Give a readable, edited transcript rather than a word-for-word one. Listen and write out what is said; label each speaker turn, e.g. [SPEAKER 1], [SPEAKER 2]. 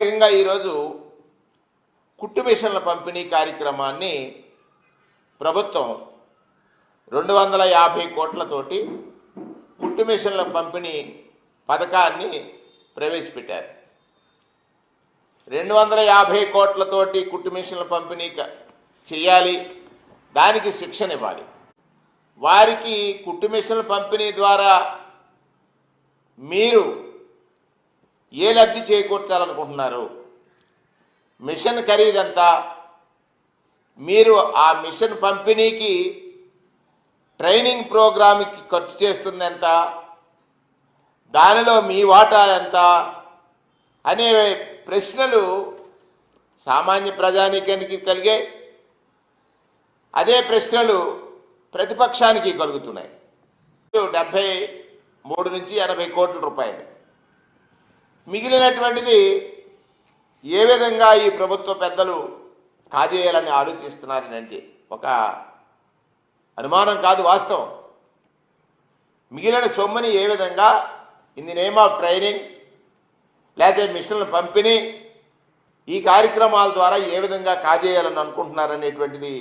[SPEAKER 1] ముఖ్యంగా ఈరోజు కుట్టు మిషన్ల పంపిణీ కార్యక్రమాన్ని ప్రభుత్వం 250 కోట్లతోటి కుట్టు మిషన్ల పంపిణీ పథకాన్ని ప్రవేశపెట్టారు. 250 కోట్లతోటి కుట్టు మిషన్ల పంపిణీ చేయాలి, దానికి శిక్షణ ఇవ్వాలి. వారికి కుట్టు మిషన్ల పంపిణీ ద్వారా మీరు ఏ లబ్ధి చేకూర్చాలనుకుంటున్నారు, మిషన్ ఖరీదంతా, మీరు ఆ మిషన్ పంపిణీకి ట్రైనింగ్ ప్రోగ్రామ్కి ఖర్చు చేస్తుంది ఎంత, దానిలో మీ వాటా ఎంత అనే ప్రశ్నలు సామాన్య ప్రజానీకానికి కలిగే, అదే ప్రశ్నలు ప్రతిపక్షానికి కలుగుతున్నాయి. 73 నుంచి 80 కోట్ల రూపాయలు మిగిలినటువంటిది ఏ విధంగా ఈ ప్రభుత్వ పెద్దలు కాజేయాలని ఆలోచిస్తున్నారనంటే ఒక అనుమానం కాదు, వాస్తవం. మిగిలిన సొమ్ముని ఏ విధంగా in the name of training లేకపోతే మిషన్ల పంపిణీ ఈ కార్యక్రమాల ద్వారా ఏ విధంగా కాజేయాలని అనుకుంటున్నారనేటువంటిది